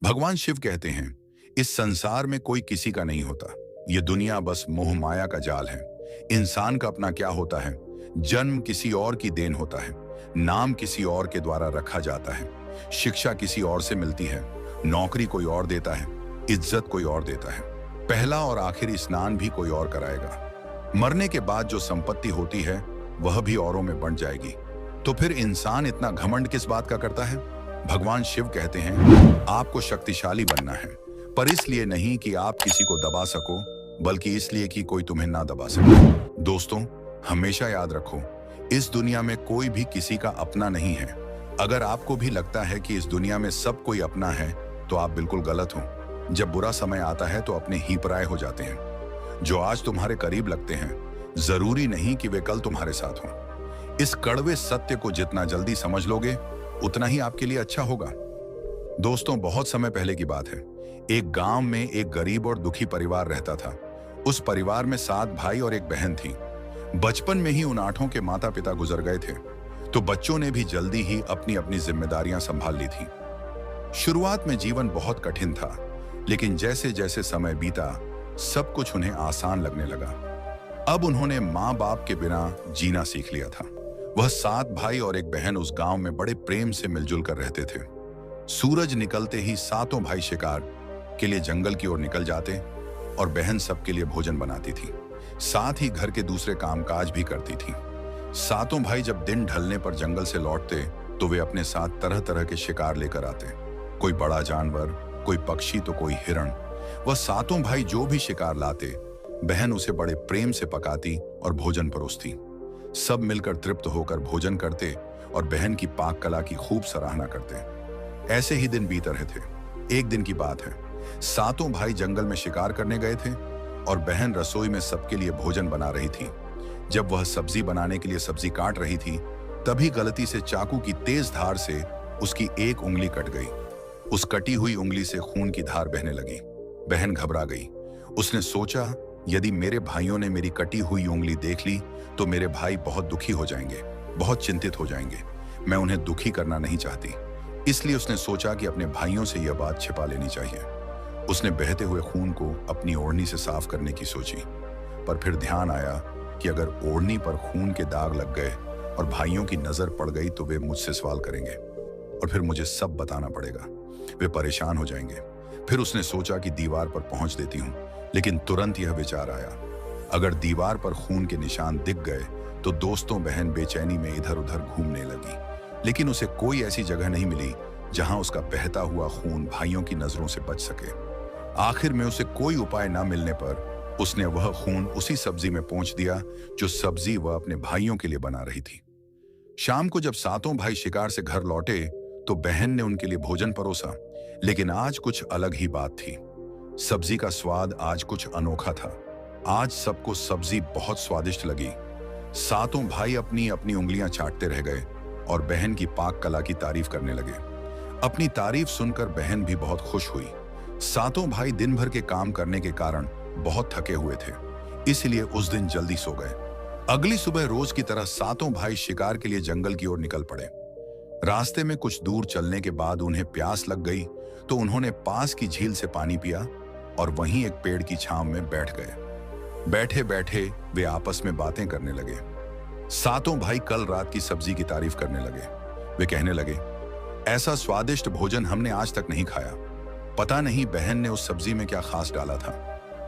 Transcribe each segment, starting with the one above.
भगवान शिव कहते हैं, इस संसार में कोई किसी का नहीं होता। ये दुनिया बस मोह माया का जाल है। इंसान का अपना क्या होता है? जन्म किसी और की देन होता है, नाम किसी और के द्वारा रखा जाता है, शिक्षा किसी और से मिलती है, नौकरी कोई और देता है, इज्जत कोई और देता है, पहला और आखिरी स्नान भी कोई और कराएगा। मरने के बाद जो संपत्ति होती है वह भी औरों में बंट जाएगी। तो फिर इंसान इतना घमंड किस बात का करता है? भगवान शिव कहते हैं, आपको शक्तिशाली बनना है, पर इसलिए नहीं कि आप किसी को दबा सको, बल्कि इसलिए कि कोई तुम्हें ना दबा सके। दोस्तों, हमेशा याद रखो, इस दुनिया में कोई भी किसी का अपना नहीं है। अगर आपको भी लगता है कि इस दुनिया में सब कोई अपना है, तो आप बिल्कुल गलत हो। जब बुरा समय आता है तो अपने ही पराये हो जाते हैं। जो आज तुम्हारे करीब लगते हैं, जरूरी नहीं कि वे कल तुम्हारे साथ हों। इस कड़वे सत्य को जितना जल्दी समझ लोगे, उतना ही आपके लिए अच्छा होगा। दोस्तों, बहुत समय पहले की बात है। एक गांव में एक गरीब और दुखी परिवार रहता था। उस परिवार में 7 भाई और एक बहन थी। बचपन में ही उन 8 के माता पिता गुजर गए थे, तो बच्चों ने भी जल्दी ही अपनी अपनी जिम्मेदारियां संभाल ली थी। शुरुआत में जीवन बहुत कठिन था, लेकिन जैसे जैसे समय बीता, सब कुछ उन्हें आसान लगने लगा। अब उन्होंने माँ बाप के बिना जीना सीख लिया था। वह 7 भाई और एक बहन उस गांव में बड़े प्रेम से मिलजुल कर रहते थे। सूरज निकलते ही 7 भाई शिकार के लिए जंगल की ओर निकल जाते और बहन सबके लिए भोजन बनाती थी। साथ ही घर के दूसरे कामकाज भी करती थी। 7 भाई जब दिन ढलने पर जंगल से लौटते, तो वे अपने साथ तरह तरह के शिकार लेकर आते। कोई बड़ा जानवर, कोई पक्षी, तो कोई हिरण। वह 7 भाई जो भी शिकार लाते, बहन उसे बड़े प्रेम से पकाती और भोजन परोसती। सब मिलकर तृप्त होकर भोजन करते और बहन की पाक कला की खूब सराहना करते। ऐसे ही दिन बीत रहे थे। एक दिन की बात है, 7 भाई जंगल में शिकार करने गए थे और बहन रसोई में सबके लिए भोजन बना रही थी। जब वह सब्जी बनाने के लिए सब्जी काट रही थी, तभी गलती से चाकू की तेज धार से उसकी एक उंगली कट गई। उस कटी हुई उंगली से खून की धार बहने लगी। बहन घबरा गई। उसने सोचा, यदि मेरे भाइयों ने मेरी कटी हुई उंगली देख ली तो मेरे भाई बहुत दुखी हो जाएंगे, बहुत चिंतित हो जाएंगे। मैं उन्हें दुखी करना नहीं चाहती। इसलिए उसने सोचा कि अपने भाइयों से यह बात छिपा लेनी चाहिए। उसने बहते हुए खून को अपनी ओढ़नी से साफ करने की सोची, पर फिर ध्यान आया कि अगर ओढ़नी पर खून के दाग लग गए और भाइयों की नजर पड़ गई तो वे मुझसे सवाल करेंगे और फिर मुझे सब बताना पड़ेगा। वे परेशान हो जाएंगे। फिर उसने सोचा कि दीवार पर पहुंच देती हूँ, लेकिन तुरंत यह विचार आया, अगर दीवार पर खून के निशान दिख गए तो दोस्तों बहन बेचैनी में इधर उधर घूमने लगी। लेकिन उसे कोई ऐसी जगह नहीं मिली जहां उसका बहता हुआ खून भाइयों की नजरों से बच सके। आखिर में उसे कोई उपाय न मिलने पर उसने वह खून उसी सब्जी में पोंछ दिया जो सब्जी वह अपने भाइयों के लिए बना रही थी। शाम को जब 7 भाई शिकार से घर लौटे तो बहन ने उनके लिए भोजन परोसा, लेकिन आज कुछ अलग ही बात थी। सब्जी का स्वाद आज कुछ अनोखा था। आज सबको सब्जी बहुत स्वादिष्ट लगी। 7 भाई अपनी अपनी उंगलियां चाटते रह गए और बहन की पाक कला की तारीफ करने लगे। अपनी तारीफ सुनकर बहन भी बहुत खुश हुई। 7 भाई दिन भर के काम करने के कारण बहुत थके हुए थे, इसलिए उस दिन जल्दी सो गए। अगली सुबह रोज की तरह 7 भाई शिकार के लिए जंगल की ओर निकल पड़े। रास्ते में कुछ दूर चलने के बाद उन्हें प्यास लग गई, तो उन्होंने पास की झील से पानी पिया और वहीं एक पेड़ की छांव में बैठ गए। बैठे बैठे वे आपस में बातें करने लगे। 7 भाई कल रात की सब्जी की तारीफ करने लगे। वे कहने लगे, ऐसा स्वादिष्ट भोजन हमने आज तक नहीं खाया। पता नहीं बहन ने उस सब्जी में क्या खास डाला था।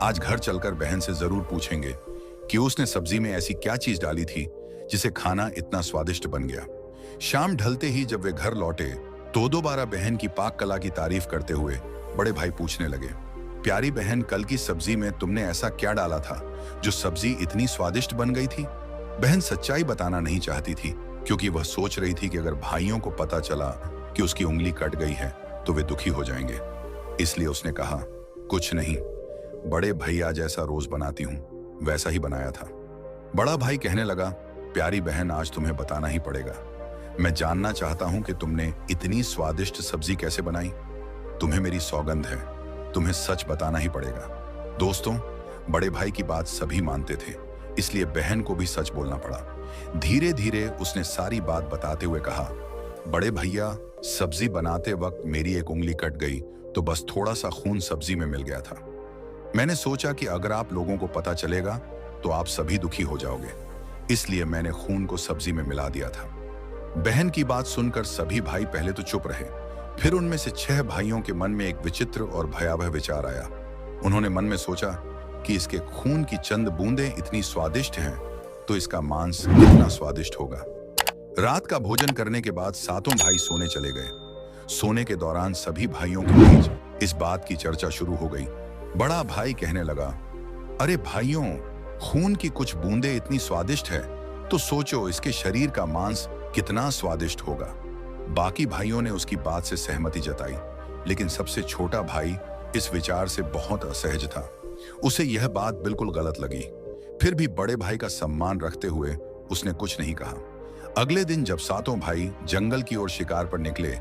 आज घर चलकर बहन से जरूर पूछेंगे कि उसने सब्जी में ऐसी क्या चीज डाली थी जिसे खाना इतना स्वादिष्ट बन गया। शाम ढलते ही जब वे घर लौटे तो दोबारा बहन की पाक कला की तारीफ करते हुए बड़े भाई पूछने लगे, प्यारी बहन, कल की सब्जी में तुमने ऐसा क्या डाला था जो सब्जी इतनी स्वादिष्ट बन गई थी? बहन सच्चाई बताना नहीं चाहती थी, क्योंकि वह सोच रही थी कि अगर भाइयों को पता चला कि उसकी उंगली कट गई है तो वे दुखी हो जाएंगे। इसलिए उसने कहा, कुछ नहीं, बड़े भैया जैसा रोज बनाती हूँ वैसा ही बनाया था। बड़ा भाई कहने लगा, प्यारी बहन, आज तुम्हें बताना ही पड़ेगा। मैं जानना चाहता हूं कि तुमने इतनी स्वादिष्ट सब्जी कैसे बनाई। तुम्हें मेरी सौगंध है, तुम्हें सच बताना ही पड़ेगा। दोस्तों, बड़े भाई की बात सभी मानते थे, इसलिए बहन को भी सच बोलना पड़ा। धीरे धीरे उसने सारी बात बताते हुए कहा, बड़े भैया, सब्जी बनाते वक्त मेरी एक उंगली कट गई तो बस थोड़ा सा खून सब्जी में मिल गया था। मैंने सोचा कि अगर आप लोगों को पता चलेगा तो आप सभी दुखी हो जाओगे, इसलिए मैंने खून को सब्जी में मिला दिया था। बहन की बात सुनकर सभी भाई पहले तो चुप रहे, फिर उनमें से 6 भाइयों के मन में एक विचित्र और भयावह विचार आया। उन्होंने मन में सोचा कि इसके खून की चंद बूंदें इतनी स्वादिष्ट हैं, तो इसका मांस कितना स्वादिष्ट होगा। रात का भोजन करने के बाद सातों भाई सोने चले गए। सोने के दौरान सभी भाइयों के बीच इस बात की चर्चा शुरू हो गई। बड़ा भाई कहने लगा, अरे भाइयों, खून की कुछ बूंदें इतनी स्वादिष्ट है, तो सोचो इसके शरीर का मांस कितना स्वादिष्ट होगा। बाकी भाइयों ने उसकी बात से सहमति जताई, लेकिन सबसे छोटा भाई इस विचार से बहुत असहज था। उसे यह बात बिल्कुल गलत लगी। फिर भी बड़े भाई का सम्मान रखते हुए उसने कुछ नहीं कहा। अगले दिन जब सातों भाई जंगल की ओर शिकार पर निकले,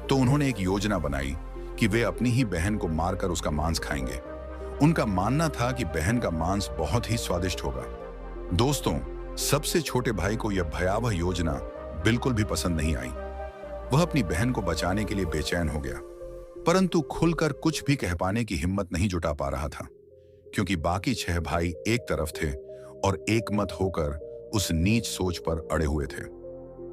तो उन्होंने एक योजना बनाई कि वे अपनी ही बहन को मारकर उसका मांस खाएंगे। उनका मानना था कि बहन का मांस बहुत ही स्वादिष्ट होगा। दोस्तों, सबसे छोटे भाई को यह भयावह योजना बिल्कुल भी पसंद नहीं आई। वह अपनी बहन को बचाने के लिए बेचैन हो गया, परंतु खुलकर कुछ भी कह पाने की हिम्मत नहीं जुटा पा रहा था, क्योंकि बाकी 6 भाई एक तरफ थे और एकमत होकर उस नीच सोच पर अड़े हुए थे।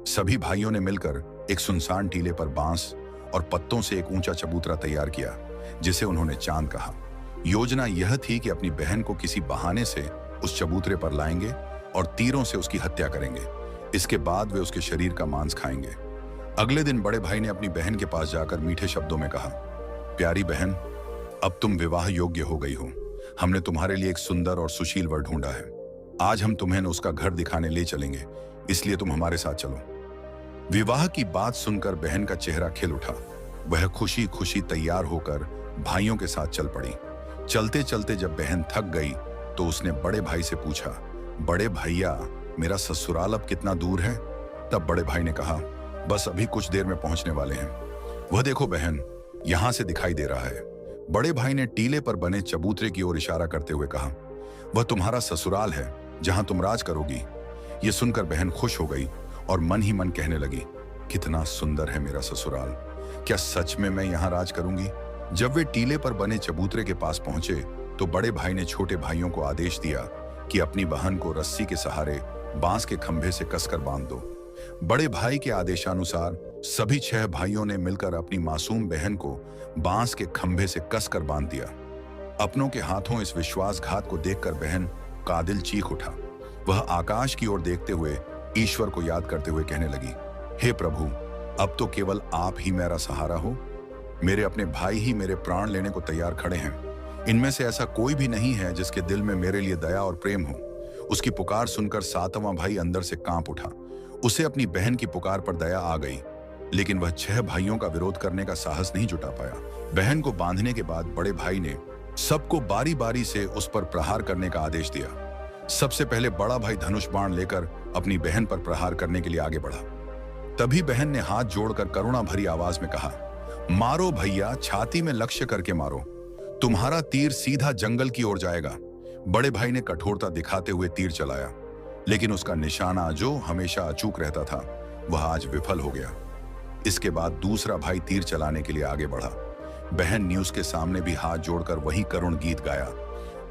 सभी भाइयों ने मिलकर एक सुनसान टीले पर बांस और पत्तों से एक ऊंचा चबूतरा तैयार किया, जिसे उन्होंने चांद कहा। योजना यह थी कि अपनी बहन को किसी बहाने से उस चबूतरे पर लाएंगे और तीरों से उसकी हत्या करेंगे। इसके बाद वे उसके शरीर का मांस खाएंगे। अगले दिन बड़े भाई ने अपनी बहन के पास जाकर मीठे शब्दों में कहा, प्यारी बहन, अब तुम विवाह योग्य हो गई हो। हमने तुम्हारे लिए एक सुंदर और सुशील वर ढूंढा है। आज हम तुम्हें उसका घर दिखाने ले चलेंगे, इसलिए तुम हमारे साथ चलो। विवाह की बात सुनकर बहन का चेहरा खिल उठा। वह खुशी खुशी तैयार होकर भाइयों के साथ चल पड़ी। चलते चलते जब बहन थक गई, तो उसने बड़े भाई से पूछा, बड़े भैया, मेरा ससुराल अब कितना दूर है? तब बड़े भाई ने कहा, बस अभी कुछ देर में पहुंचने वाले हैं। वह देखो बहन, यहां से दिखाई दे रहा है। बड़े भाई ने टीले पर बने चबूतरे की ओर इशारा करते हुए कहा, वह तुम्हारा ससुराल है, जहां तुम राज करोगी। यह सुनकर बहन खुश हो गई और मन ही मन कहने लगी, कितना सुंदर है मेरा ससुराल। क्या सच में मैं यहाँ राज करूंगी? जब वे टीले पर बने चबूतरे के पास पहुंचे, तो बड़े भाई ने छोटे भाइयों को आदेश दिया कि अपनी बहन को रस्सी के सहारे बांस के खंभे से कसकर बांध दो। बड़े भाई के आदेशानुसार सभी 6 भाइयों ने मिलकर अपनी मासूम बहन को बांस के खंभे से कसकर बांध दिया। अपनों के हाथों इस विश्वासघात को देखकर बहन का दिल चीख उठा। वह आकाश की ओर देखते हुए ईश्वर को याद करते हुए कहने लगी, हे प्रभु, अब तो केवल आप ही मेरा सहारा हो। मेरे अपने भाई ही मेरे प्राण लेने को तैयार खड़े हैं। इनमें से ऐसा कोई भी नहीं है जिसके दिल में मेरे लिए दया और प्रेम हो। उसकी पुकार सुनकर 7वां भाई अंदर से कांप उठा। उसे अपनी बहन की पुकार पर दया आ गई, लेकिन वह 6 भाइयों का विरोध करने का साहस नहीं जुटा पाया। बहन को बांधने के बाद बड़े भाई ने सबको बारी बारी से उस पर प्रहार करने का आदेश दिया। सबसे पहले बड़ा भाई धनुष बाण लेकर अपनी बहन पर प्रहार करने के लिए आगे बढ़ा। तभी बहन ने हाथ जोड़कर करुणा भरी आवाज में कहा, मारो भैया, छाती में लक्ष्य करके मारो, तुम्हारा तीर सीधा जंगल की ओर जाएगा। बड़े भाई ने कठोरता दिखाते हुए तीर चलाया, लेकिन उसका निशाना जो हमेशा अचूक रहता था, वह आज विफल हो गया। इसके बाद दूसरा भाई तीर चलाने के लिए आगे बढ़ा। बहन ने उसके सामने भी हाथ जोड़कर वही करुण गीत गाया,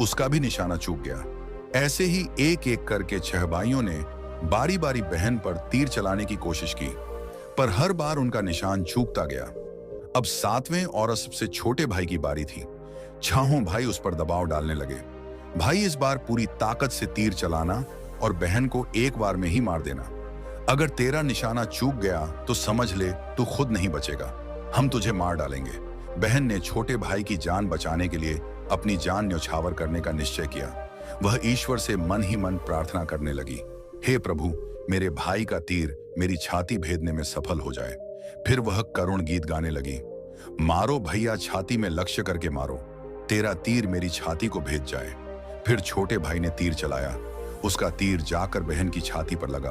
उसका भी निशाना चूक गया। ऐसे ही एक एक करके 6 भाइयों ने बारी बारी बहन पर तीर चलाने की कोशिश की, पर हर बार उनका निशान चूकता गया। अब 7वें और सबसे छोटे भाई की बारी थी। 6 भाई उस पर दबाव डालने लगे। भाई, इस बार पूरी ताकत से तीर चलाना और बहन को एक बार में ही मार देना। अगर तेरा निशाना चूक गया तो समझ ले तू खुद नहीं बचेगा, हम तुझे मार डालेंगे। बहन ने छोटे भाई की जान बचाने के लिए अपनी जान न्यौछावर करने का निश्चय किया। वह ईश्वर से मन ही मन प्रार्थना करने लगी, हे प्रभु, मेरे भाई का तीर मेरी छाती भेदने में सफल हो जाए। फिर वह करुण गीत गाने लगी, मारो भैया, छाती में लक्ष्य करके मारो, तेरा तीर मेरी छाती को भेद जाए। फिर छोटे भाई ने तीर चलाया। उसका तीर जाकर बहन की छाती पर लगा।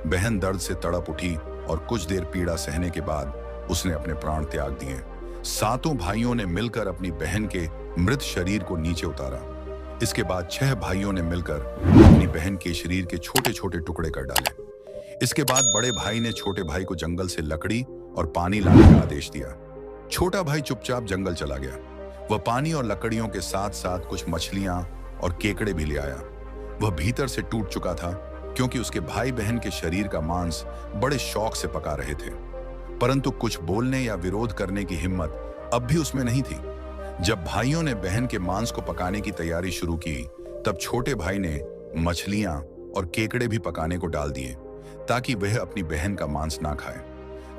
बहन दर्द से तड़प उठी और कुछ देर पीड़ा सहने के बाद उसने अपने प्राण त्याग दिए। 7 भाइयों ने मिलकर अपनी बहन के मृत शरीर को नीचे उतारा। इसके बाद 6 भाइयों ने मिलकर अपनी बहन के शरीर के छोटे छोटे टुकड़े कर डाले। इसके बाद बड़े भाई ने छोटे भाई को जंगल से लकड़ी और पानी लाने का आदेश दिया। छोटा भाई चुपचाप जंगल चला गया। वह पानी और लकड़ियों के साथ साथ कुछ मछलियां और केकड़े भी ले आया। वह भीतर से टूट चुका था, क्योंकि उसके भाई बहन के शरीर का मांस बड़े शौक से पका रहे थे, परंतु कुछ बोलने या विरोध करने की हिम्मत अब भी उसमें नहीं थी। जब भाइयों ने बहन के मांस को पकाने की तैयारी शुरू की, तब छोटे भाई ने मछलियां और केकड़े भी पकाने को डाल दिए, ताकि वह अपनी बहन का मांस ना खाए।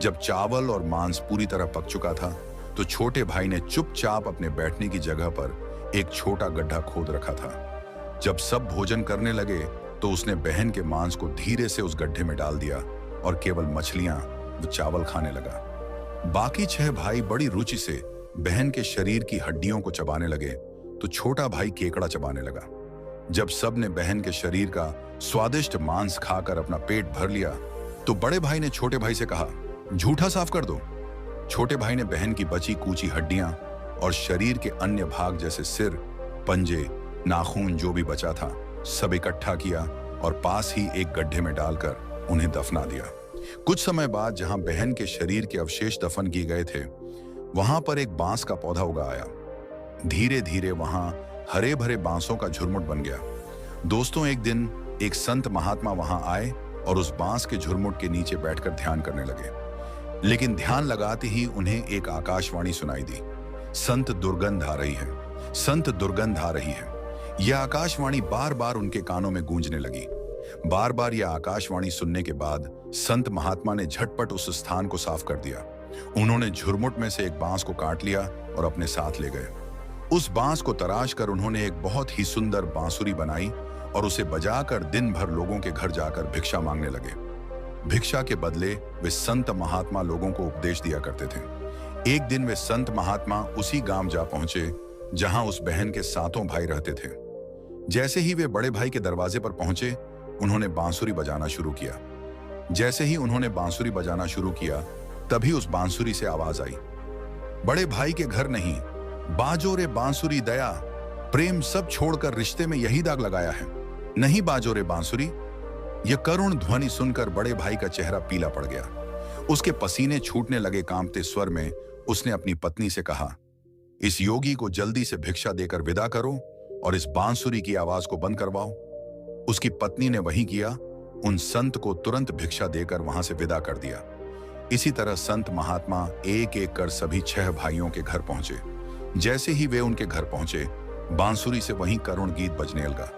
जब चावल और मांस पूरी तरह पक चुका था, तो छोटे भाई ने चुपचाप अपने बैठने की जगह पर एक छोटा गड्ढा खोद रखा था। जब सब भोजन करने लगे, तो उसने बहन के मांस को धीरे से उस गड्ढे में डाल दिया और केवल मछलियां व चावल खाने लगा। बाकी 6 भाई बड़ी रुचि से बहन के शरीर की हड्डियों को चबाने लगे, तो छोटा भाई केकड़ा चबाने लगा। जब सब ने बहन के शरीर का स्वादिष्ट मांस खाकर अपना पेट भर लिया, तो बड़े भाई ने छोटे भाई से कहा, जूठा साफ कर दो। छोटे भाई ने बहन की बची कूची हड्डियां और शरीर के अन्य भाग जैसे सिर, पंजे, नाखून जो भी बचा था, सब इकट्ठा किया और पास ही एक गड्ढे में डालकर उन्हें दफना दिया। कुछ समय बाद जहां बहन के शरीर के अवशेष दफन किए गए थे, वहां पर एक बांस का पौधा उगा आया। धीरे धीरे वहां हरे भरे बांसों का झुरमुट बन गया। दोस्तों, एक दिन एक संत महात्मा वहां आए और उस बांस के झुरमुट के नीचे बैठकर ध्यान करने लगे। लेकिन ध्यान लगाते ही उन्हें एक आकाशवाणी सुनाई दी, संत दुर्गंध आ रही है, संत दुर्गंध आ रही है। यह आकाशवाणी बार बार उनके कानों में गूंजने लगी। बार बार यह आकाशवाणी सुनने के बाद संत महात्मा ने झटपट उस स्थान को साफ कर दिया। उन्होंने झुरमुट में से एक बांस को काट लिया और अपने साथ ले गए। उस बांस को तराश कर उन्होंने एक बहुत ही सुंदर बांसुरी बनाई और उसे बजाकर दिन भर लोगों के घर जाकर भिक्षा मांगने लगे। भिक्षा के बदले वे संत महात्मा लोगों को उपदेश दिया करते थे। एक दिन वे संत महात्मा उसी गांव जा पहुंचे जहां उस बहन के 7 भाई रहते थे। जैसे ही वे बड़े भाई के दरवाजे पर पहुंचे, उन्होंने बांसुरी बजाना शुरू किया। जैसे ही उन्होंने बांसुरी बजाना शुरू किया, तभी उस बांसुरी से आवाज आई, बड़े भाई के घर नहीं, बाजो रे बांसुरी दया, प्रेम सब छोड़कर रिश्ते में यही दाग लगाया है, नहीं बाजो रे बांसुरी। यह करुण ध्वनि सुनकर बड़े भाई का चेहरा पीला पड़ गया। उसके पसीने छूटने लगे। कांपते स्वर में उसने अपनी पत्नी से कहा, इस योगी को जल्दी से भिक्षा देकर विदा करो और इस बांसुरी की आवाज को बंद करवाओ। उसकी पत्नी ने वही किया। उन संत को तुरंत भिक्षा देकर वहां से विदा कर दिया। इसी तरह संत महात्मा एक एक कर सभी 6 भाइयों के घर पहुंचे। जैसे ही वे उनके घर पहुंचे, बांसुरी से वहीं करुण गीत बजने लगा।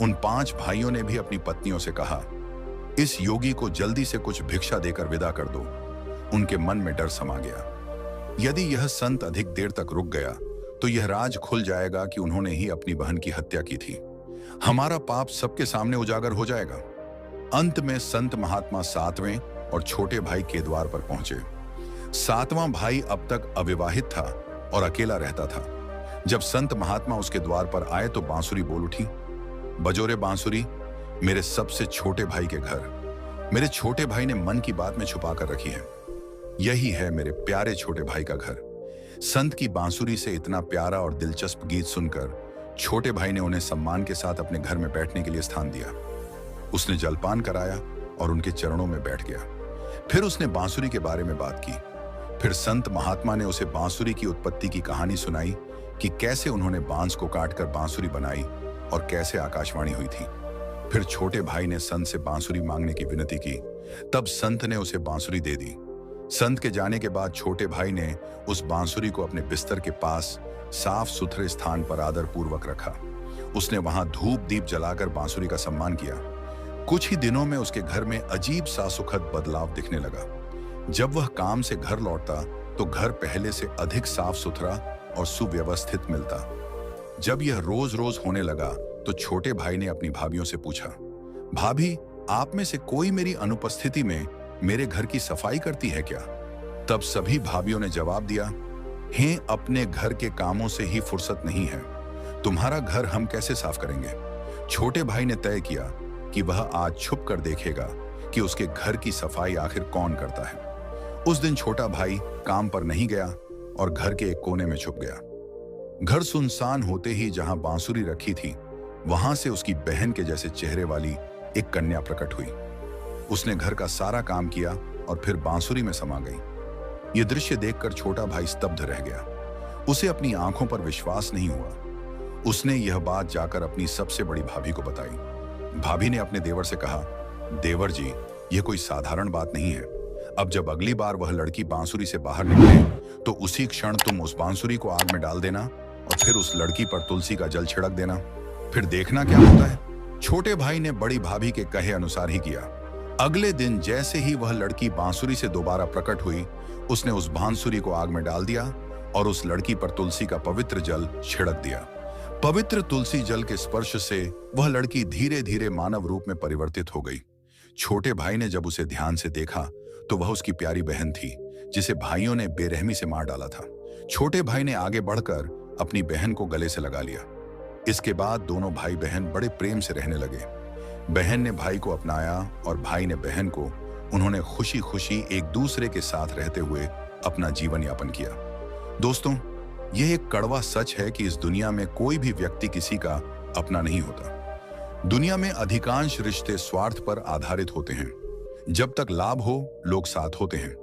उन 5 भाइयों ने भी अपनी पत्नियों से कहा, इस योगी को जल्दी से कुछ भिक्षा देकर विदा कर दो। उनके मन में डर समा गया। यदि यह संत अधिक देर तक रुक गया, तो यह राज खुल जाएगा कि उन्होंने ही अपनी बहन की हत्या की थी। हमारा पाप सबके सामने उजागर हो जाएगा। अंत में संत महात्मा 7वें और छोटे भाई के द्वार पर पहुंचे। 7वां भाई अब तक अविवाहित था और अकेला रहता था। जब संत महात्मा उसके द्वार पर आए, तो बांसुरी बोल उठी, बजोरे बांसुरी, मेरे सबसे छोटे भाई के घर। मेरे छोटे भाई ने मन की बात में छुपा कर रखी है। यही है मेरे प्यारे छोटे भाई का घर। संत की बांसुरी से इतना प्यारा और दिलचस्प गीत सुनकर छोटे भाई ने उन्हें सम्मान के साथ अपने घर में बैठने के लिए स्थान दिया। उसने जलपान कराया और उनके चरणों में बैठ गया। फिर उसने बांसुरी के बारे में बात की। फिर संत महात्मा ने उसे बांसुरी की उत्पत्ति की कहानी सुनाई कि कैसे उन्होंने बांस को काटकर बांसुरी बनाई और कैसे आकाशवाणी हुई थी। फिर छोटे भाई ने संत से बांसुरी मांगने की विनती की। तब संत ने उसे बांसुरी दे दी। संत के जाने के बाद छोटे भाई ने उस बांसुरी को अपने बिस्तर के पास साफ सुथरे स्थान पर आदर पूर्वक रखा। उसने वहां धूप दीप जलाकर बांसुरी का सम्मान किया। कुछ ही दिनों में उसके घर में अजीब सा सुखद बदलाव दिखने लगा। जब वह काम से घर लौटता, तो घर पहले से अधिक साफ सुथरा और सुव्यवस्थित मिलता। जब यह रोज रोज होने लगा, तो छोटे भाई ने अपनी भाभियों से पूछा, भाभी, आप में से कोई मेरी अनुपस्थिति में मेरे घर की सफाई करती है क्या? तब सभी भाभियों ने जवाब दिया, हैं, अपने घर के कामों से ही फुर्सत नहीं है, तुम्हारा घर हम कैसे साफ करेंगे? छोटे भाई ने तय किया कि वह आज छुप कर देखेगा कि उसके घर की सफाई आखिर कौन करता है। उस दिन छोटा भाई काम पर नहीं गया और घर के एक कोने में छुप गया। घर सुनसान होते ही जहां बांसुरी रखी थी, वहां से उसकी बहन के जैसे चेहरे वाली एक कन्या प्रकट हुई। उसने घर का सारा काम किया और फिर बांसुरी में समा गई। यह दृश्य देखकर छोटा भाई स्तब्ध रह गया। उसे अपनी आंखों पर विश्वास नहीं हुआ। उसने यह बात जाकर अपनी सबसे बड़ी भाभी को बताई। भाभी ने अपने देवर से कहा, देवर जी, यह कोई साधारण बात नहीं है। अब जब अगली बार वह लड़की बांसुरी से बाहर निकले तो उसी क्षण तुम उस बांसुरी को आग में डाल देना और फिर उस लड़की पर तुलसी का जल छिड़क देना, फिर देखना क्या होता है। छोटे भाई ने बड़ी भाभी के कहे अनुसार ही किया। अगले दिन जैसे ही वह लड़की बांसुरी से दोबारा प्रकट हुई, उसने उस बांसुरी को आग में डाल दिया और उस लड़की पर तुलसी का पवित्र जल छिड़क दिया। पवित्र तुलसी जल के स्पर्श से वह लड़की धीरे धीरे मानव रूप में परिवर्तित हो गई। छोटे भाई ने जब उसे ध्यान से देखा तो वह उसकी प्यारी बहन थी, जिसे भाइयों ने बेरहमी से मार डाला था। छोटे भाई ने आगे बढ़कर अपनी बहन को गले से लगा लिया। इसके बाद दोनों भाई बहन बड़े प्रेम से रहने लगे। बहन ने भाई को अपनाया और भाई ने बहन को। उन्होंने खुशी खुशी एक दूसरे के साथ रहते हुए अपना जीवन यापन किया। दोस्तों, यह एक कड़वा सच है कि इस दुनिया में कोई भी व्यक्ति किसी का अपना नहीं होता। दुनिया में अधिकांश रिश्ते स्वार्थ पर आधारित होते हैं। जब तक लाभ हो, लोग साथ होते हैं,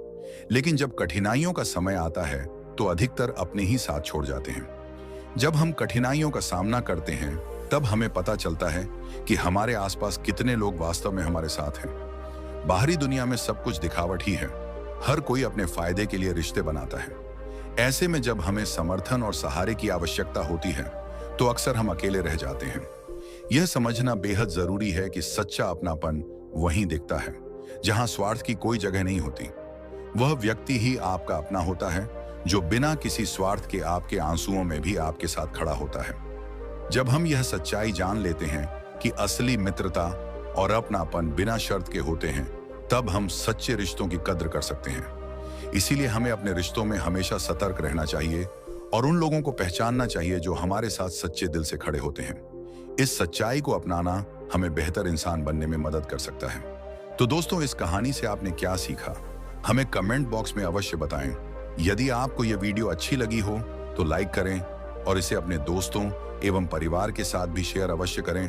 लेकिन जब कठिनाइयों का समय आता है तो अधिकतर अपने ही साथ छोड़ जाते हैं। जब हम कठिनाइयों का सामना करते हैं तब हमें पता चलता है कि हमारे आसपास कितने लोग वास्तव में हमारे साथ हैं। बाहरी दुनिया में सब कुछ दिखावट ही है। हर कोई अपने फायदे के लिए रिश्ते बनाता है। ऐसे में जब हमें समर्थन और सहारे की आवश्यकता होती है तो अक्सर हम अकेले रह जाते हैं। यह समझना बेहद जरूरी है कि सच्चा अपनापन वहीं दिखता है जहां स्वार्थ की कोई जगह नहीं होती। वह व्यक्ति ही आपका अपना होता है जो बिना किसी स्वार्थ के आपके आंसुओं में भी आपके साथ खड़ा होता है। जब हम यह सच्चाई जान लेते हैं कि असली मित्रता और अपनापन बिना शर्त के होते हैं, तब हम सच्चे रिश्तों की कद्र कर सकते हैं। इसीलिए हमें अपने रिश्तों में हमेशा सतर्क रहना चाहिए और उन लोगों को पहचानना चाहिए जो हमारे साथ सच्चे दिल से खड़े होते हैं। इस सच्चाई को अपनाना हमें बेहतर इंसान बनने में मदद कर सकता है। तो दोस्तों, इस कहानी से आपने क्या सीखा, हमें कमेंट बॉक्स में अवश्य बताएं। यदि आपको यह वीडियो अच्छी लगी हो तो लाइक करें और इसे अपने दोस्तों एवं परिवार के साथ भी शेयर अवश्य करें।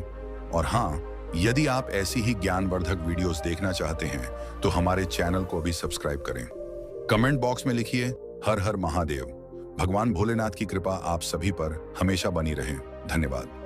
और हाँ, यदि आप ऐसी ही ज्ञानवर्धक वीडियोस देखना चाहते हैं तो हमारे चैनल को भी सब्सक्राइब करें। कमेंट बॉक्स में लिखिए हर हर महादेव। भगवान भोलेनाथ की कृपा आप सभी पर हमेशा बनी रहे। धन्यवाद।